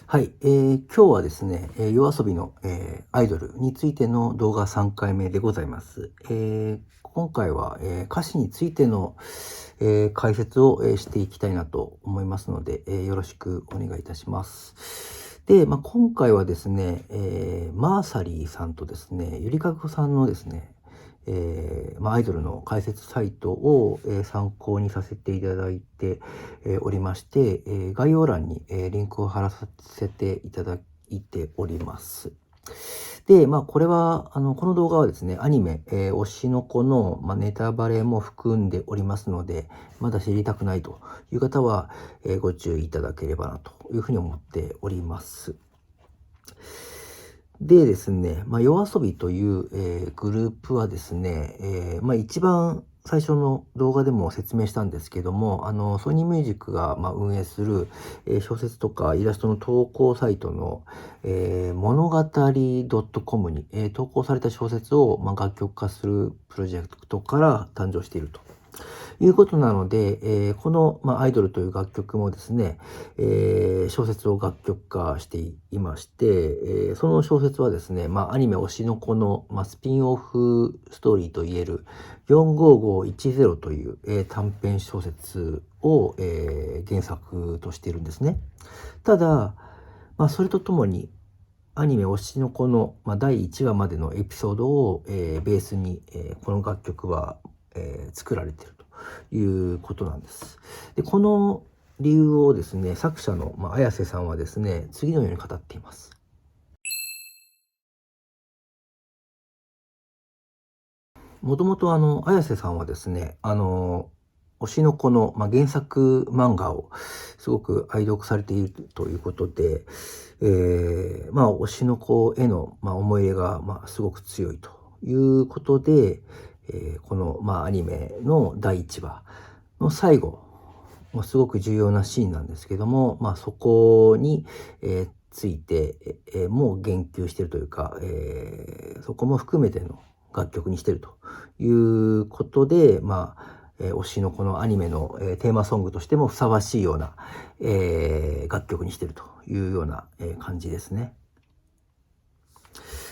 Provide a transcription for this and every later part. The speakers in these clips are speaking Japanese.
はい、今日はですね、夜遊びの、アイドルについての動画3回目でございます。今回は、歌詞についての、解説を、していきたいなと思いますので、よろしくお願いいたします。で、今回はですね、マーサリーさんとですね、ゆりかこさんのですね、アイドルの解説サイトを、参考にさせていただいて、おりまして、概要欄に、リンクを貼らせていただいております。で、これは、この動画はですね、アニメ、推しの子の、ネタバレも含んでおりますので、まだ知りたくないという方は、ご注意いただければなというふうに思っております。でですね、夜遊びという、グループはですね、一番最初の動画でも説明したんですけども、ソニーミュージックが、運営する、小説とかイラストの投稿サイトの、物語 .com に、投稿された小説を、楽曲化するプロジェクトから誕生しているということなので、この、アイドルという楽曲もですね、小説を楽曲化していまして、その小説はですね、アニメ推しの子の、スピンオフストーリーといえる45510という、短編小説を、原作としているんですね。ただ、それとともに、アニメ推しの子の、第1話までのエピソードを、ベースに、この楽曲は、作られているということなんです。で、この理由をですね、作者の、綾瀬さんはですね、次のように語っています。もともと綾瀬さんはですね、推しの子の、原作漫画をすごく愛読されているということで、推しの子への、思い入れが、すごく強いということで、この、アニメの第1話の最後、すごく重要なシーンなんですけども、そこに、ついて、もう言及しているというか、そこも含めての楽曲にしているということで、推しのこのアニメの、テーマソングとしてもふさわしいような、楽曲にしているというような、感じですね。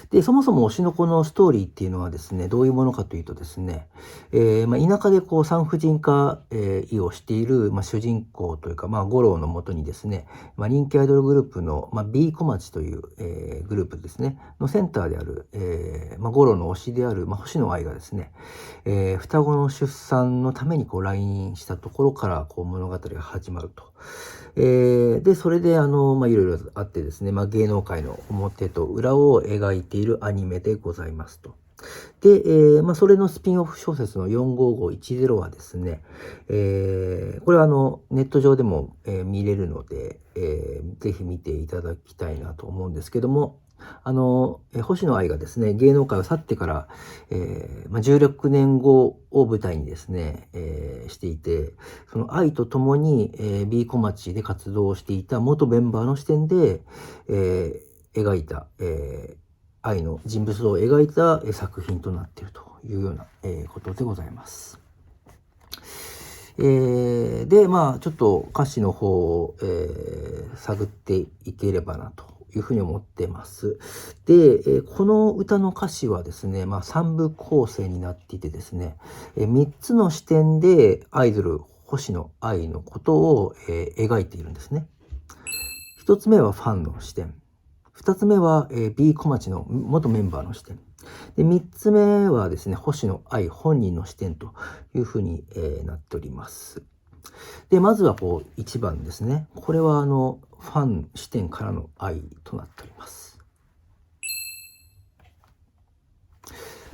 で、そもそも推しの子のストーリーっていうのはですね、どういうものかというとですね、田舎でこう産婦人科医をしている、主人公というか、五郎のもとにですね、人気アイドルグループの、B 小町という、グループですね、のセンターである、五郎の推しである、星野愛がですね、双子の出産のためにこう来院したところからこう物語が始まると。で、それでいろいろあってですね、芸能界の表と裏を描いているアニメでございますと。で、それのスピンオフ小説の45510はですね、これはネット上でも、見れるので、ぜひ見ていただきたいなと思うんですけども、星野愛がですね、芸能界を去ってから、16年後を舞台にですね、していて、その愛とともに、B 小町で活動していた元メンバーの視点で、描いた、愛の人物像を描いた作品となっているというようなことでございます。で、ちょっと歌詞の方を、探っていければなというふうに思ってます。で、この歌の歌詞はですね、3部構成になっていてですね、3つの視点でアイドル星野愛のことを、描いているんですね。1つ目はファンの視点。2つ目は、B 小町の元メンバーの視点。で、3つ目はですね、星野愛本人の視点というふうに、なっております。で、まずはこう1番ですね。これはファン視点からの愛となっております。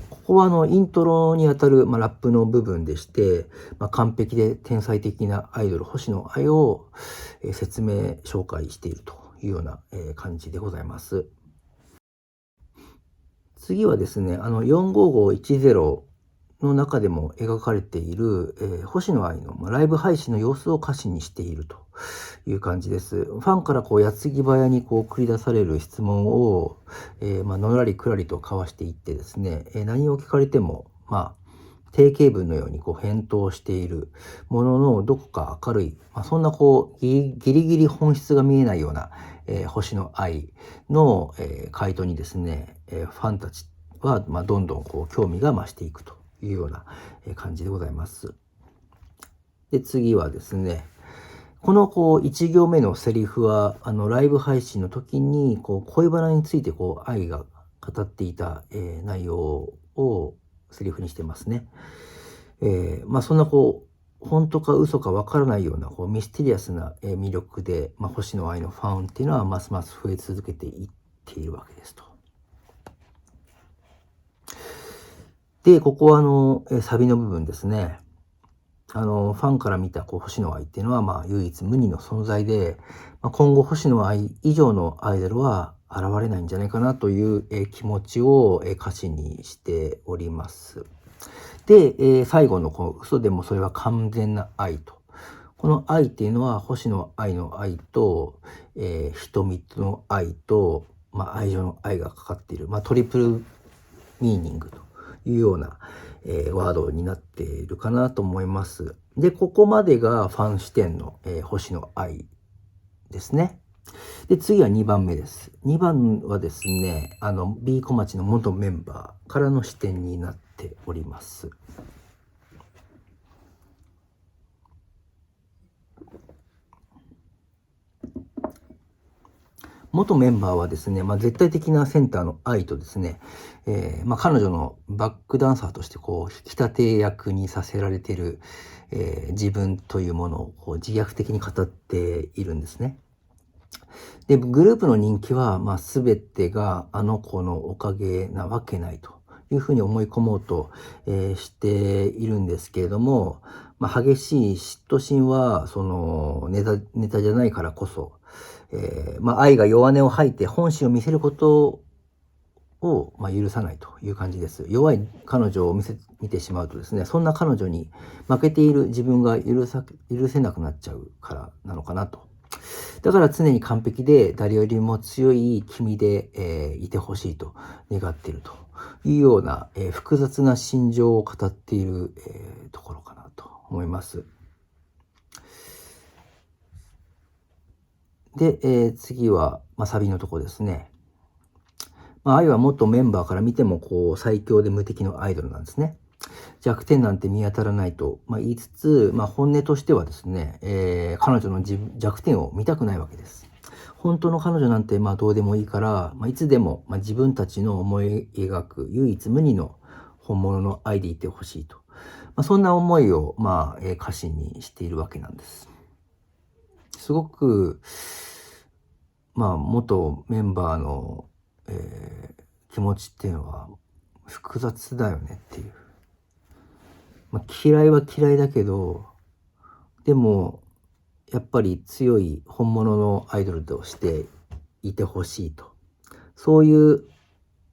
ここはイントロにあたる、ラップの部分でして、完璧で天才的なアイドル星野愛を、説明紹介しているというような、感じでございます。次はですね、45510の中でも描かれている、星野愛のライブ配信の様子を歌詞にしているという感じです。ファンからこう矢継ぎ早にこう繰り出される質問を、のらりくらりと交わしていってですね、何を聞かれても、定型文のようにこう返答しているもののどこか明るい、そんなこうギリギリ本質が見えないような、星の愛の、回答にですね、ファンたちは、どんどんこう興味が増していくというような感じでございます。で、次はですね、この1行目のセリフはライブ配信の時に恋バナについて愛が語っていた、内容をセリフにしてますね。そんな本当か嘘かわからないようなミステリアスな魅力で、星野愛のファンっていうのはますます増え続けていっているわけですと。で、ここはサビの部分ですね。ファンから見た星野愛っていうのは唯一無二の存在で、今後星野愛以上のアイドルは現れないんじゃないかなという、気持ちを、歌詞にしております。で、最後の嘘でもそれは完全な愛と。この愛っていうのは星野愛の愛と、瞳の愛と、愛情の愛がかかっている、トリプルミーニングというような、ワードになっているかなと思います。で、ここまでがファン視点の、星野愛ですね。で、次は2番目です。2番はですね、B 小町の元メンバーからの視点になっております。元メンバーはですね、絶対的なセンターの愛とですね、彼女のバックダンサーとして引き立て役にさせられている、自分というものを自虐的に語っているんですね。で、グループの人気は、全てがあの子のおかげなわけないというふうに思い込もうと、しているんですけれども、激しい嫉妬心はそのネタじゃないからこそ、愛が弱音を吐いて本心を見せることを、許さないという感じです。弱い彼女を見てしまうとですね、そんな彼女に負けている自分が許せなくなっちゃうからなのかなと。だから常に完璧で誰よりも強い君で、いてほしいと願っているというような、複雑な心情を語っている、ところかなと思います。で、次は、サビのところですね。愛は元メンバーから見ても最強で無敵のアイドルなんですね。弱点なんて見当たらないと、言いつつ、本音としてはですね、彼女の弱点を見たくないわけです。本当の彼女なんてどうでもいいから、いつでも、自分たちの思い描く唯一無二の本物の愛でいてほしいと。そんな思いを、歌詞にしているわけなんです。すごく、元メンバーの、気持ちっていうのは複雑だよねっていう。嫌いは嫌いだけど、でもやっぱり強い本物のアイドルとしていてほしいと。そういう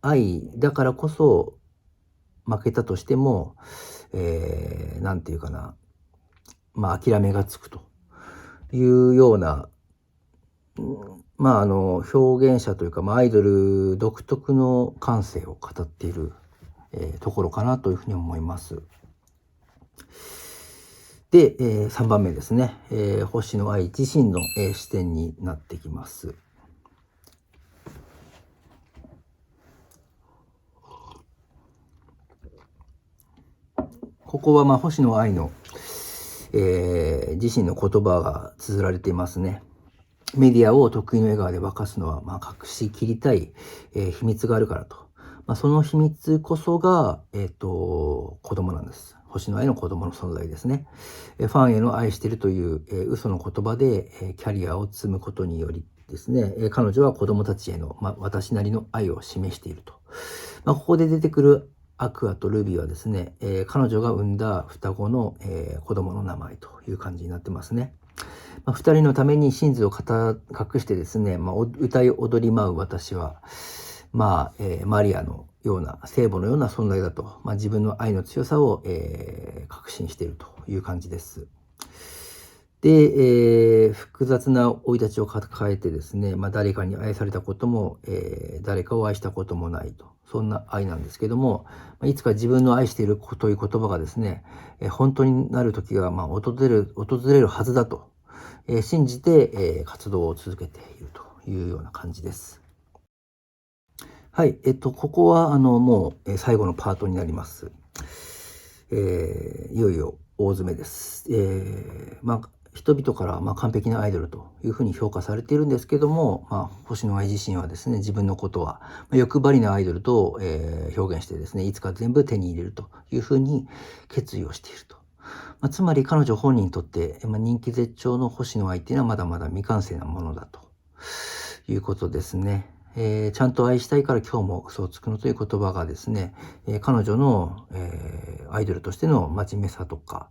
愛だからこそ負けたとしても、なんていうかな、諦めがつくというような、表現者というか、アイドル独特の感性を語っている、ところかなというふうに思います。で、3番目ですね、星野愛自身の、視点になってきます。ここは星野愛の、自身の言葉が綴られていますね。メディアを得意の笑顔で沸かすのは、隠しきりたい、秘密があるからと。その秘密こそが、子供なんです。星野愛の子供の存在ですね。ファンへの愛しているという、嘘の言葉で、キャリアを積むことによりですね、彼女は子供たちへの、私なりの愛を示していると。ここで出てくるアクアとルビーはですね、彼女が産んだ双子の、子供の名前という感じになってますね。2人のために真実を隠してですね、歌い踊り舞う私は、マリアのような聖母のような存在だと、自分の愛の強さを、確信しているという感じです。で、複雑な生い立ちを抱えてですね、誰かに愛されたことも、誰かを愛したこともないと、そんな愛なんですけども、いつか自分の愛しているという言葉がですね、本当になる時が訪れるはずだと、信じて、活動を続けているというような感じです。はい、ここはもう、最後のパートになります。いよいよ大詰めです。人々から、完璧なアイドルというふうに評価されているんですけども、星野愛自身はですね、自分のことは、欲張りなアイドルと、表現してですね、いつか全部手に入れるというふうに決意をしていると。つまり彼女本人にとって、人気絶頂の星野愛っていうのはまだまだ未完成なものだということですね。ちゃんと愛したいから今日も嘘をつくのという言葉がですね、彼女の、アイドルとしての真面目さとか、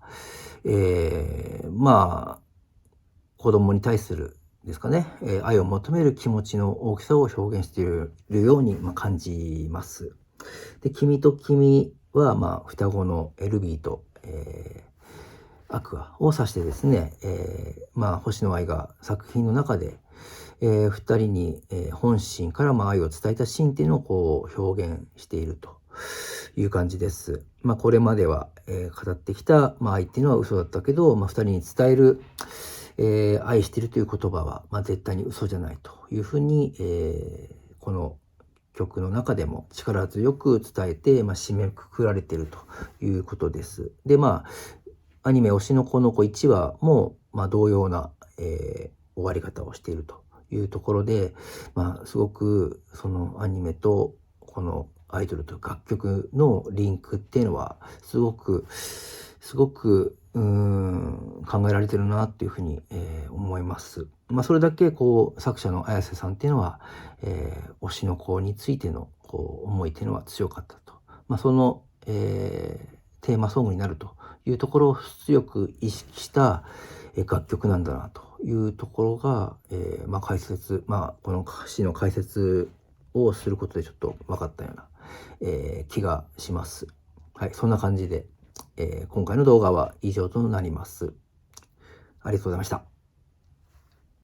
子供に対するですかね、愛を求める気持ちの大きさを表現しているように、感じます。で、君と君は、双子のエルビーと、アクアを指してですね、星野愛が作品の中で、二人に、本心から愛を伝えたシーンっていうのをこう表現しているという感じです。これまでは、語ってきた、愛っていうのは嘘だったけど、二人に伝える、愛しているという言葉は、絶対に嘘じゃないというふうに、この曲の中でも力強く伝えて、締めくくられているということです。で、アニメ推しの子の子1話も、同様な、終わり方をしているというところで、すごくそのアニメとこのアイドルと楽曲のリンクっていうのはすごく考えられてるなっていうふうに、思います。それだけこう作者の綾瀬さんっていうのは、推しの子についてのこう思いっていうのは強かったと。その、テーマソングになるというところを強く意識した楽曲なんだなというところが、解説、この歌詞の解説をすることでちょっと分かったような、気がします。はい、そんな感じで、今回の動画は以上となります。ありがとうございました。